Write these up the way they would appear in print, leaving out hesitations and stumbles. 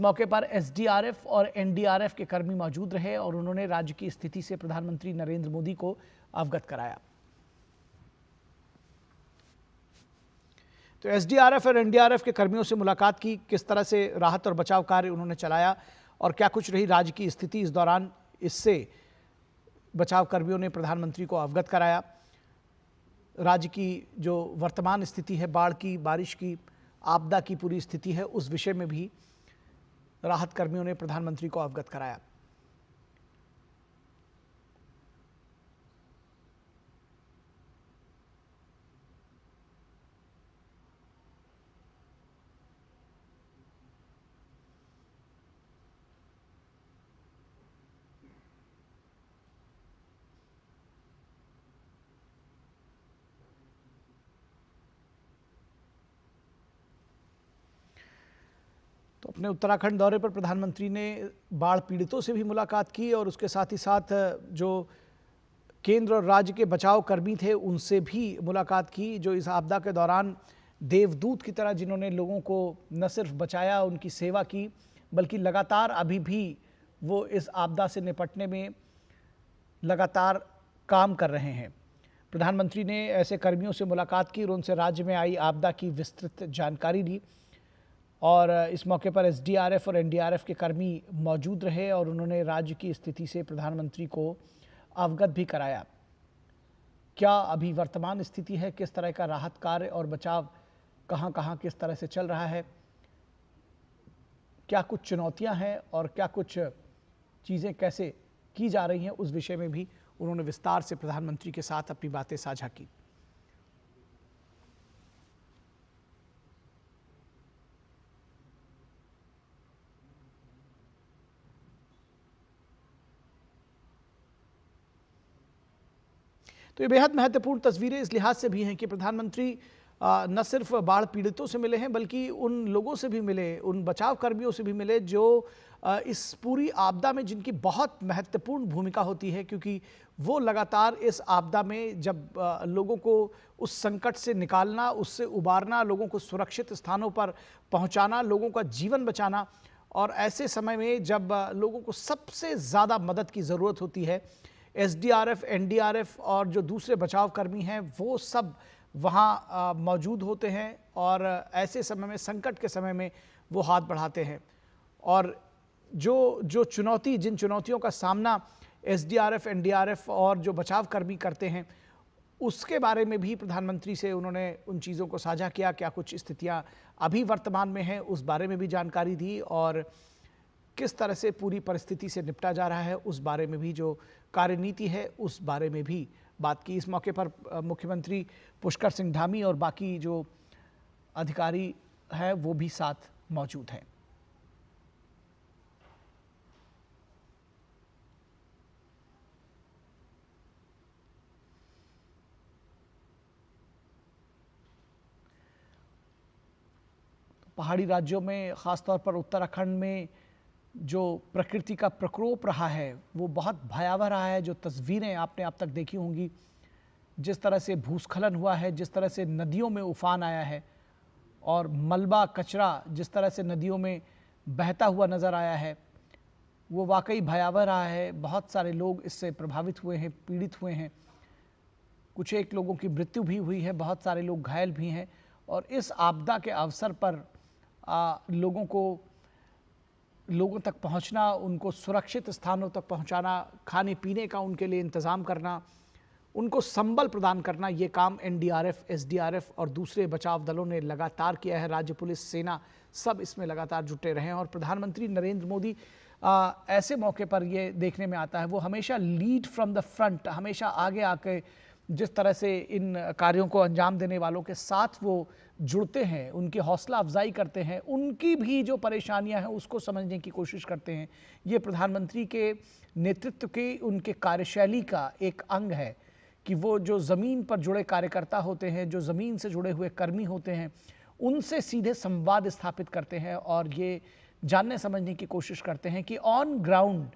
मौके पर एसडीआरएफ और एनडीआरएफ के कर्मी मौजूद रहे और उन्होंने राज्य की स्थिति से प्रधानमंत्री नरेंद्र मोदी को अवगत कराया। तो एसडीआरएफ और एनडीआरएफ के कर्मियों से मुलाकात की, किस तरह से राहत और बचाव कार्य उन्होंने चलाया और क्या कुछ रही राज्य की स्थिति इस दौरान, इससे बचाव कर्मियों ने प्रधानमंत्री को अवगत कराया। राज्य की जो वर्तमान स्थिति है, बाढ़ की, बारिश की, आपदा की पूरी स्थिति है, उस विषय में भी राहत कर्मियों ने प्रधानमंत्री को अवगत कराया। तो अपने उत्तराखंड दौरे पर प्रधानमंत्री ने बाढ़ पीड़ितों से भी मुलाकात की और उसके साथ ही साथ जो केंद्र और राज्य के बचाव कर्मी थे उनसे भी मुलाकात की, जो इस आपदा के दौरान देवदूत की तरह जिन्होंने लोगों को न सिर्फ बचाया, उनकी सेवा की, बल्कि लगातार अभी भी वो इस आपदा से निपटने में लगातार काम कर रहे हैं। प्रधानमंत्री ने ऐसे कर्मियों से मुलाकात की और उनसे राज्य में आई आपदा की विस्तृत जानकारी ली और इस मौके पर एसडीआरएफ और एनडीआरएफ के कर्मी मौजूद रहे और उन्होंने राज्य की स्थिति से प्रधानमंत्री को अवगत भी कराया। क्या अभी वर्तमान स्थिति है, किस तरह का राहत कार्य और बचाव कहां-कहां किस तरह से चल रहा है, क्या कुछ चुनौतियां हैं और क्या कुछ चीज़ें कैसे की जा रही हैं, उस विषय में भी उन्होंने विस्तार से प्रधानमंत्री के साथ अपनी बातें साझा की। तो ये बेहद महत्वपूर्ण तस्वीरें इस लिहाज से भी हैं कि प्रधानमंत्री न सिर्फ बाढ़ पीड़ितों से मिले हैं बल्कि उन लोगों से भी मिले, उन बचाव कर्मियों से भी मिले जो इस पूरी आपदा में जिनकी बहुत महत्वपूर्ण भूमिका होती है, क्योंकि वो लगातार इस आपदा में जब लोगों को उस संकट से निकालना, उससे उबारना, लोगों को सुरक्षित स्थानों पर पहुंचाना, लोगों का जीवन बचाना, और ऐसे समय में जब लोगों को सबसे ज़्यादा मदद की ज़रूरत होती है, एसडीआरएफ, एनडीआरएफ और जो दूसरे बचाव कर्मी हैं वो सब वहाँ मौजूद होते हैं और ऐसे समय में, संकट के समय में वो हाथ बढ़ाते हैं। और जो चुनौती, जिन चुनौतियों का सामना एसडीआरएफ, एनडीआरएफ और जो बचाव कर्मी करते हैं, उसके बारे में भी प्रधानमंत्री से उन्होंने उन चीज़ों को साझा किया। क्या कुछ स्थितियाँ अभी वर्तमान में हैं, उस बारे में भी जानकारी दी और किस तरह से पूरी परिस्थिति से निपटा जा रहा है, उस बारे में भी जो कार्यनीति है उस बारे में भी बात की। इस मौके पर मुख्यमंत्री पुष्कर सिंह धामी और बाकी जो अधिकारी हैं वो भी साथ मौजूद हैं। पहाड़ी राज्यों में, ख़ासतौर पर उत्तराखंड में जो प्रकृति का प्रकोप रहा है वो बहुत भयावह रहा है। जो तस्वीरें आपने अब तक देखी होंगी, जिस तरह से भूस्खलन हुआ है, जिस तरह से नदियों में उफान आया है और मलबा कचरा जिस तरह से नदियों में बहता हुआ नज़र आया है, वो वाकई भयावह रहा है। बहुत सारे लोग इससे प्रभावित हुए हैं, पीड़ित हुए हैं, कुछ एक लोगों की मृत्यु भी हुई है, बहुत सारे लोग घायल भी हैं। और इस आपदा के अवसर पर लोगों तक पहुंचना, उनको सुरक्षित स्थानों तक पहुंचाना, खाने पीने का उनके लिए इंतज़ाम करना, उनको संबल प्रदान करना, ये काम एनडीआरएफ, एसडीआरएफ और दूसरे बचाव दलों ने लगातार किया है। राज्य पुलिस, सेना सब इसमें लगातार जुटे रहे हैं। और प्रधानमंत्री नरेंद्र मोदी ऐसे मौके पर ये देखने में आता है, वो हमेशा लीड फ्रॉम द फ्रंट, हमेशा आगे आके जिस तरह से इन कार्यों को अंजाम देने वालों के साथ वो जुड़ते हैं, उनकी हौसला अफजाई करते हैं, उनकी भी जो परेशानियां हैं उसको समझने की कोशिश करते हैं। ये प्रधानमंत्री के नेतृत्व की, उनके कार्यशैली का एक अंग है कि वो जो ज़मीन पर जुड़े कार्यकर्ता होते हैं, जो ज़मीन से जुड़े हुए कर्मी होते हैं, उनसे सीधे संवाद स्थापित करते हैं और ये जानने समझने की कोशिश करते हैं कि ऑन ग्राउंड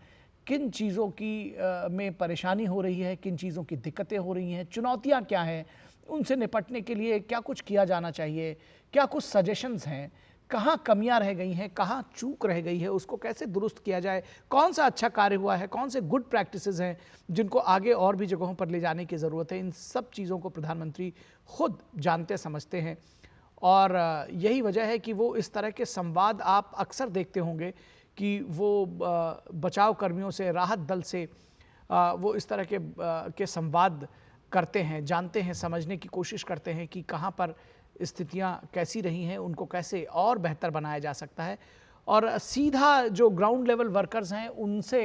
किन चीज़ों की में परेशानी हो रही है, किन चीज़ों की दिक्कतें हो रही हैं, चुनौतियां क्या हैं, उनसे निपटने के लिए क्या कुछ किया जाना चाहिए, क्या कुछ सजेशंस हैं, कहाँ कमियां रह गई हैं, कहाँ चूक रह गई है, उसको कैसे दुरुस्त किया जाए, कौन सा अच्छा कार्य हुआ है, कौन से गुड प्रैक्टिसेस हैं जिनको आगे और भी जगहों पर ले जाने की ज़रूरत है, इन सब चीज़ों को प्रधानमंत्री खुद जानते समझते हैं। और यही वजह है कि वो इस तरह के संवाद आप अक्सर देखते होंगे कि वो बचाव कर्मियों से, राहत दल से वो इस तरह के संवाद करते हैं, जानते हैं, समझने की कोशिश करते हैं कि कहाँ पर स्थितियाँ कैसी रही हैं, उनको कैसे और बेहतर बनाया जा सकता है। और सीधा जो ग्राउंड लेवल वर्कर्स हैं उनसे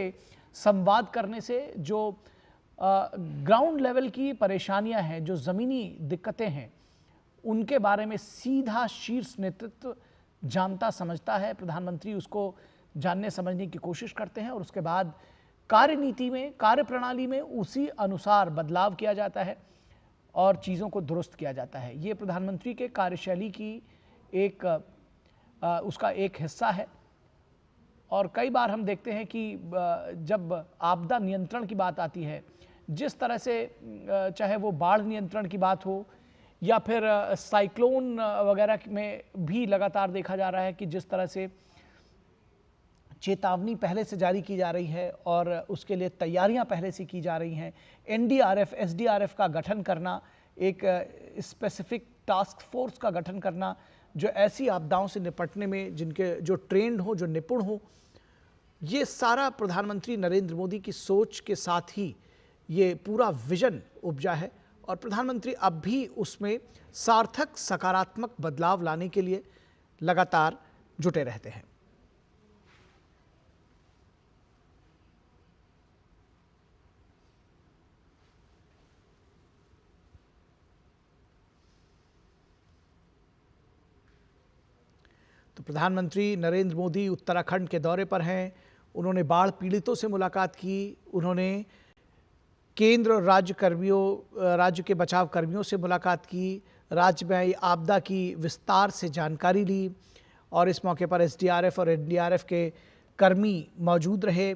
संवाद करने से जो ग्राउंड लेवल की परेशानियां हैं, जो ज़मीनी दिक्कतें हैं, उनके बारे में सीधा शीर्ष नेतृत्व जानता समझता है। प्रधानमंत्री उसको जानने समझने की कोशिश करते हैं और उसके बाद कार्यनीति में, कार्यप्रणाली में उसी अनुसार बदलाव किया जाता है और चीज़ों को दुरुस्त किया जाता है। ये प्रधानमंत्री के कार्यशैली की एक उसका एक हिस्सा है। और कई बार हम देखते हैं कि जब आपदा नियंत्रण की बात आती है, जिस तरह से चाहे वो बाढ़ नियंत्रण की बात हो या फिर साइक्लोन वगैरह में भी लगातार देखा जा रहा है कि जिस तरह से चेतावनी पहले से जारी की जा रही है और उसके लिए तैयारियां पहले से की जा रही हैं। एनडीआरएफ, एसडीआरएफ का गठन करना, एक स्पेसिफिक टास्क फोर्स का गठन करना जो ऐसी आपदाओं से निपटने में जिनके जो ट्रेंड हो, जो निपुण हो, ये सारा प्रधानमंत्री नरेंद्र मोदी की सोच के साथ ही ये पूरा विजन उपजा है और प्रधानमंत्री अब भी उसमें सार्थक सकारात्मक बदलाव लाने के लिए लगातार जुटे रहते हैं। तो प्रधानमंत्री नरेंद्र मोदी उत्तराखंड के दौरे पर हैं। उन्होंने बाढ़ पीड़ितों से मुलाकात की, उन्होंने केंद्र और राज्य के बचाव कर्मियों से मुलाकात की, राज्य में आई आपदा की विस्तार से जानकारी ली और इस मौके पर एसडीआरएफ और एनडीआरएफ के कर्मी मौजूद रहे।